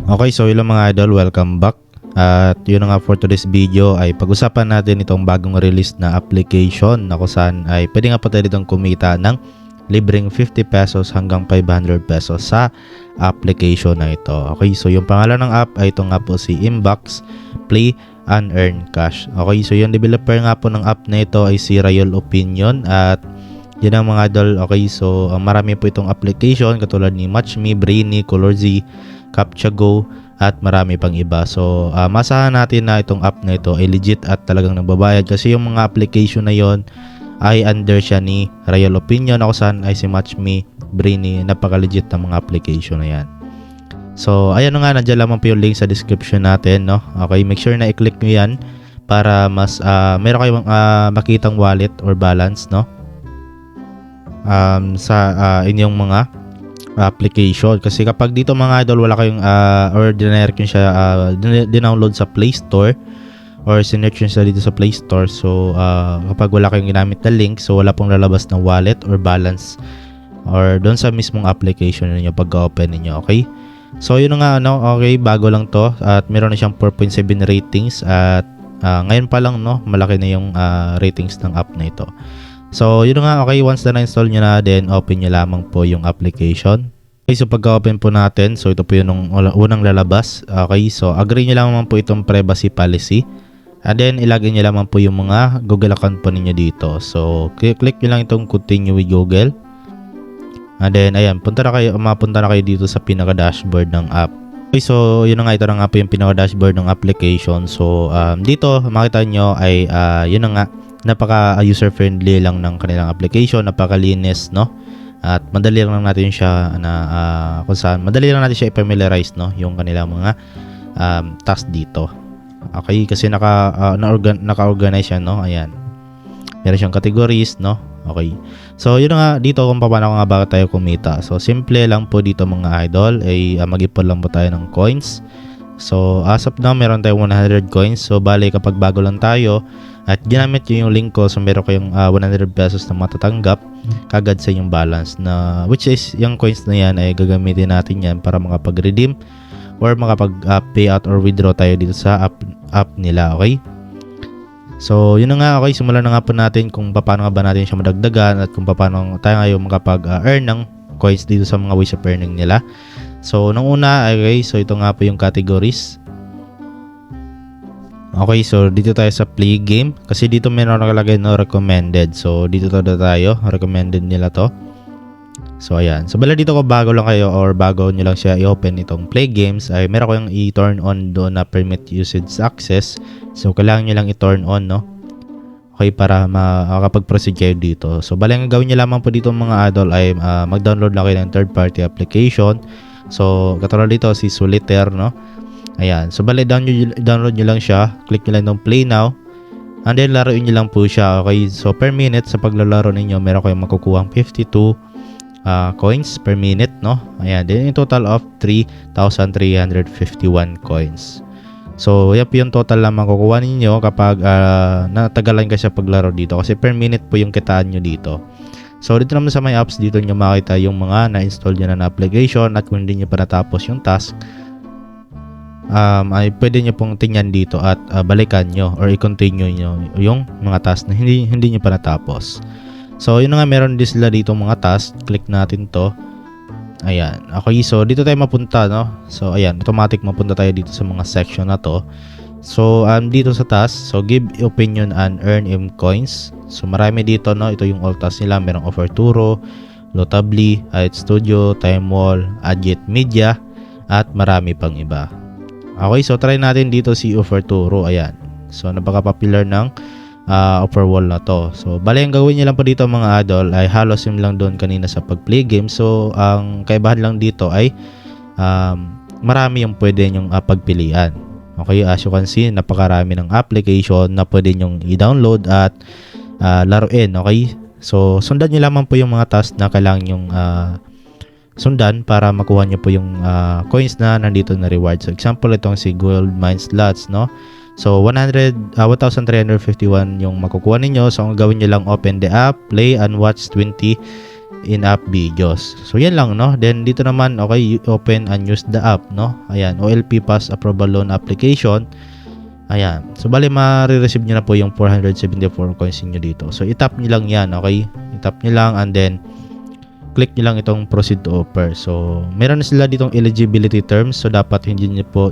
Okay, so hello mga idol, welcome back. At yun na nga, for today's video ay pag-usapan natin itong bagong release na application na kung saan ay pwede nga pa tayo ditong kumita ng libreng 50 pesos hanggang 500 pesos sa application na ito. Okay, so yung pangalan ng app ay ito nga po si Inbox Play and Earn Cash. Okay, so yung developer nga po ng app na ito ay si Rayol Opinion at yun ang mga idol. Okay, so marami po itong application katulad ni MatchMe, Brainy, ColorZ, CaptchaGo at marami pang iba. So masahan natin na itong app na ito ay legit at talagang nagbabayad kasi yung mga application na yon ay under siya ni Rayol Opinion ako saan ay si MatchMe, Brainy, napaka-legit na mga application na yan. So ayan nga, nandiyan lamang po yung link sa description natin, no? Okay, make sure na i-click nyo yan para mas meron kayong makitang wallet or balance, no? Sa inyong mga application. Kasi kapag dito mga idol wala kayong or dinirect nyo siya dinownload sa Play Store or sinearch nyo siya dito sa Play Store, so kapag wala kayong ginamit na link, so wala pong lalabas na wallet or balance or doon sa mismong application niyo pag-open niyo. Okay, so yun nga, no? Okay, bago lang to at meron na siyang 4.7 ratings at ngayon pa lang, no, malaki na yung ratings ng app na ito. So yun nga, okay, once na na-install nyo na, then open nyo lamang po yung application. Okay, so pagka-open po natin, so ito po yung unang lalabas. Okay, so agree nyo lamang po itong privacy policy. And then ilagay nyo lamang po yung mga Google account po ninyo dito. So click nyo lang itong continue with Google. And then ayan, mapunta na kayo dito sa pinaka-dashboard ng app. Okay, so yun na nga, ito na nga po yung pinaka-dashboard ng application. So dito makita nyo ay yun na nga, napaka-user friendly lang ng kanilang application, napakalinis, no? At madali lang natin siya kung saan madali lang natin siya i-familiarize, no, yung kanilang mga task dito. Okay, kasi naka-organize siya, no? Ayan. Meron siyang categories, no? Okay. So, yun nga dito kung paano nga ba tayo kumita. So, simple lang po dito mga idol ay mag-ipon lang po tayo ng coins. So, as of now, meron tayong 100 coins. So, bali kapag bago lang tayo at ginamit nyo yung link ko, so meron kayong 100 pesos na matatanggap kagad sa inyong balance, na which is yung coins na yan ay gagamitin natin yan para makapag-redeem or makapag-payout or withdraw tayo dito sa app nila. Okay, so yun na nga. Okay, simulan na nga po natin kung paano nga ba natin siya madagdagan at kung paano tayo ngayon makapag-earn ng coins dito sa mga ways of earning nila. So nung una, okay, so ito nga po yung categories. Okay, so dito tayo sa play game kasi dito meron nakalagay no recommended. So dito tayo, recommended nila to. So ayan, so bala dito ko bago lang kayo or bago nyo lang siya i-open itong play games ay meron ko yung i-turn on doon na permit usage access. So kailangan nyo lang i-turn on, no? Okay, para makapag-proceed kayo dito. So bala ang gawin nyo lamang po dito mga idol ay mag-download lang kayo ng third party application. So katulad dito si Solitaire, no? Ayan, so bali download nyo lang siya, click nyo lang ng play now, and then laruin nyo lang po siya. Okay, so per minute sa paglalaro ninyo meron kayong makukuha 52 coins per minute, no? Ayan, then in total of 3,351 coins. So yan po yung total na makukuha ninyo kapag natagalan ka sa paglaro dito kasi per minute po yung kitaan nyo dito. So dito naman sa my apps, dito nyo makita yung mga na-install nyo na application at kung hindi nyo pa natapos yung task, ay pwede nyo pong tingnan dito at balikan nyo or i-continue nyo yung mga task na hindi nyo pa natapos. So yun na nga, meron din sila dito mga task. Click natin to. Ayan, okay, so dito tayo mapunta, no? So ayan, automatic mapunta tayo dito sa mga section na to. So dito sa task, so give opinion and earn M coins. So marami dito, no? Ito yung all tasks nila. Merong offer Turo, Lotably, Ad Studio, Time Wall, Adjet Media at marami pang iba. Okay, so try natin dito si offer Turo. Ayan, so napaka-popular ng offer wall na to. So bali ang gawin niyo lang po dito mga idol ay halos sim lang doon kanina sa pag-play game. So ang kaibahan lang dito ay marami yung pwede nyong pagpilian. Okay, as you can see, napakarami ng application na pwede nyong i-download at laruin. Okay, so sundan niyo lamang po yung mga task na kailangan nyong sundan para makuha nyo po yung coins na nandito na reward. So example, itong si Gold Mine Slots, no? So 1,351 yung makukuha ninyo. So ang gawin nyo lang, open the app, play and watch 20 in-app videos. So yan lang, no? Then dito naman, okay, open and use the app, no? Ayan, OLP Pass Approval Loan Application. Ayan. So bali ma-receive nyo na po yung 474 coins niyo dito. So itap nyo lang yan, okay? Itap nyo lang and then click nyo lang itong proceed to offer. So meron na sila ditong eligibility terms. So dapat hindi nyo po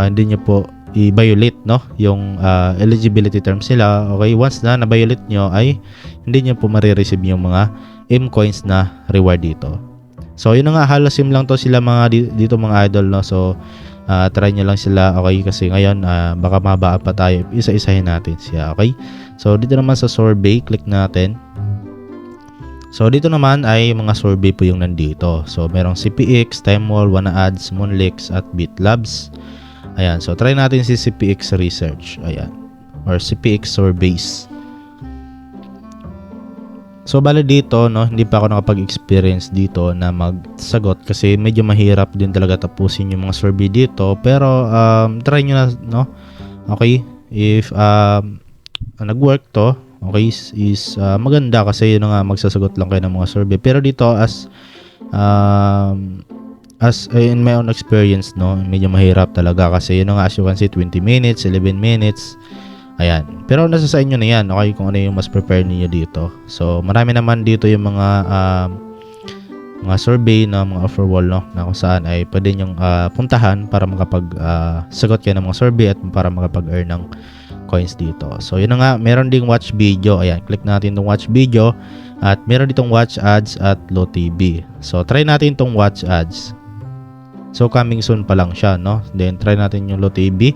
hindi nyo po i-violate, no, yung eligibility terms nila. Okay, once na na-violate nyo ay hindi nyo po marireceive yung mga M coins na reward dito. So yun na nga, halos sim lang to sila mga dito mga idol, no. So try nyo lang sila, okay, kasi ngayon baka mababa pa tayo, isa-isahin natin siya, okay. So dito naman sa survey, click natin. So dito naman ay mga survey po yung nandito. So merong CPX, TimeWall, WannaAds, Moonlix at BitLabs. Ayan, so try natin si CPX Research. Ayan, or CPX Surveys. So bale dito, no, hindi pa ako nakapag-experience dito na magsagot kasi medyo mahirap din talaga tapusin yung mga survey dito. Pero try nyo na, no. Okay, if nag-work to, okay, is maganda kasi yun nga, magsasagot lang kayo ng mga survey. Pero dito as in my own experience, no, medyo mahirap talaga kasi yun nga, as you can see, 20 minutes, 11 minutes. Ayan. Pero nasa sa inyo na yan, okay, kung ano yung mas prepare niyo dito. So marami naman dito yung mga survey na mga offer wall, no, na kung saan ay pwede nyong puntahan para sagot kayo ng mga survey at para makapag-earn ng coins dito. So yun na nga, meron ding watch video. Ayan, click natin itong watch video at meron ditong watch ads at low TV. So try natin itong watch ads. So coming soon pa lang siya, no. Then try natin yung low TV,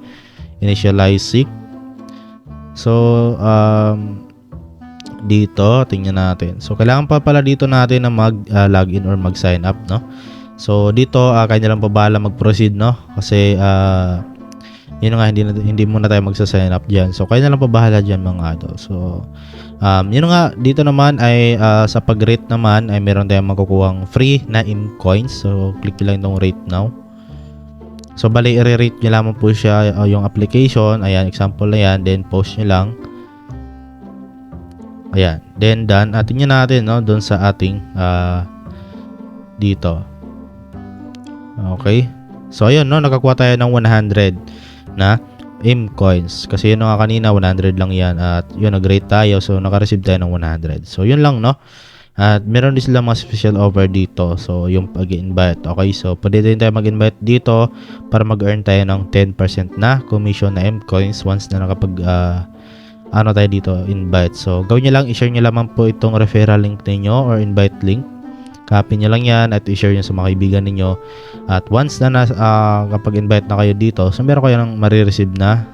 initialize sync. So dito tingnan natin. So kailangan pa pala dito natin na mag-login or mag-sign up, no. So dito kaya nilang pa bahala mag-proceed, no, kasi yun nga, hindi muna tayo magsa-sign up diyan. So kaya na lang pa bahala diyan mga idol. So yun nga, dito naman ay sa pag-rate naman ay meron tayong makukuhang free na M coins. So click nyo lang itong rate now. So bali i-rate nyo lamang po siya yung application. Ayan, example na yan. Then post nyo lang. Ayan, then done. Tingnan natin, no, doon sa ating dito. Okay. So ayun, no, nakakuha tayo ng 100 na M coins kasi yun nga kanina 100 lang yan at yun nag-rate tayo, so naka-receive tayo ng 100. So yun lang, no. At meron din sila mga special offer dito, so yung pag-invite. Okay, so pwede din tayo mag-invite dito para mag-earn tayo ng 10% na commission na M coins once na nakapag tayo dito invite. So gawin nyo lang, i-share nyo lamang po itong referral link ninyo or invite link. Copy nyo lang yan at i-share nyo sa mga kaibigan ninyo. At once na kapag invite na kayo dito, so meron kayo ng marireceive na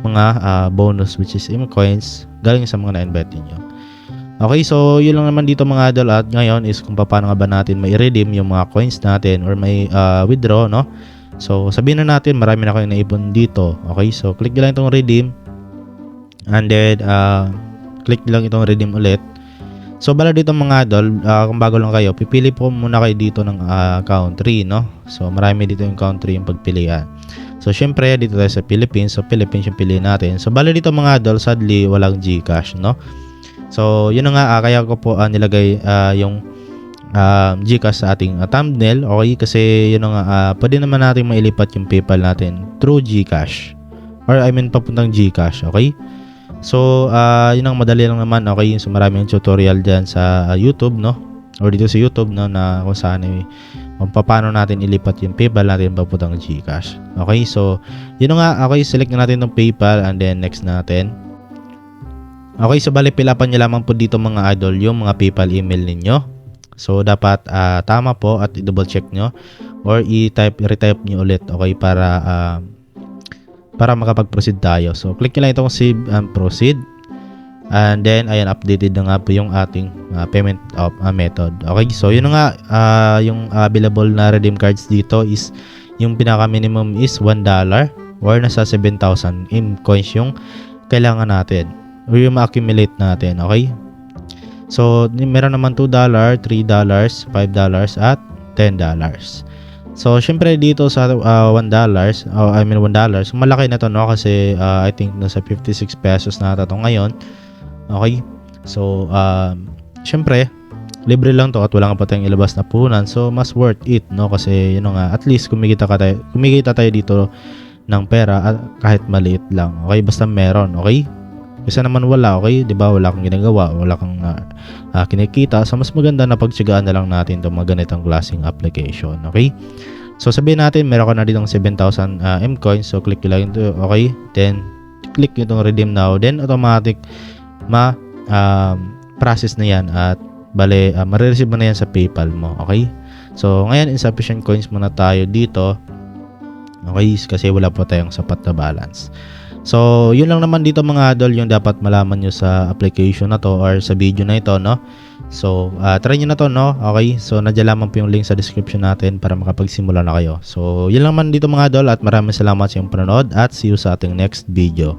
mga bonus which is M coins galing sa mga na-invite niyo. Okay, so yun lang naman dito mga idol. At ngayon is kung paano nga ba natin may redeem yung mga coins natin or may withdraw, no. So sabihin na natin marami na kayong naipon dito. Okay, so click nyo lang itong redeem and then click nyo lang itong redeem ulit. So bala dito mga idol, kung bago lang kayo, pipili po muna kayo dito ng country, no. So marami dito yung country yung pagpilian. So syempre dito tayo sa Philippines. So Philippines yung piliin natin. So bala dito mga idol, sadly walang GCash, no. So yun na nga, kaya ko po nilagay yung GCash sa ating thumbnail. Okay, kasi yun na nga, pwede naman natin mailipat yung PayPal natin through GCash or papuntang GCash. Okay. So yun ang madali lang naman. Okay, so maraming tutorial dyan sa YouTube, no, or dito sa YouTube, no, na kung saan kung paano natin ilipat yung PayPal natin papuntang GCash. Okay, so yun nga. Okay, select na natin yung PayPal and then next natin. Okay, so bali pilapan nyo lamang po dito mga idol yung mga PayPal email ninyo. So dapat tama po at i-double check nyo or retype nyo ulit, okay, para makapag-proceed tayo. So click nyo lang itong save and proceed. And then ayan, updated na nga po yung ating payment method. Okay, so yun nga, yung available na redeem cards dito is yung pinaka minimum is $1 or nasa 7,000 M coins yung kailangan natin or yung ma-accumulate natin. Okay, so meron naman $2, $3, $5 at $10. So syempre dito sa $1, $1, so malaki na to, no, kasi I think nasa 56 pesos na ito ngayon. Okay, So, syempre, libre lang to at wala ka pa tayong ilabas na puhunan. So, mas worth it, no? Kasi, nga, at least kumikita tayo dito ng pera at kahit maliit lang. Okay? Basta meron, okay? Kasi naman wala, okay? 'Di ba? Wala kang ginagawa, wala kang kinikita. So, mas maganda na pagtiyagaan na lang natin itong mga ganitong klaseng application, okay? So, sabihin natin, meron ka na ditong 7,000 M coins. So, click nyo lang ito, okay? Then, click nyo itong redeem now. Then, automatic, process na yan at bale, marireceive mo na yan sa PayPal mo, okay? So, ngayon, insufficient coins muna tayo dito. Okay? Kasi wala po tayong sapat na balance. So, yun lang naman dito mga idol yung dapat malaman nyo sa application na to or sa video na ito, no? So, try nyo na to, no? Okay? So, nandiyan lamang po yung link sa description natin para makapagsimula na kayo. So, yun lang naman dito mga idol at maraming salamat sa iyong panonood at see you sa ating next video.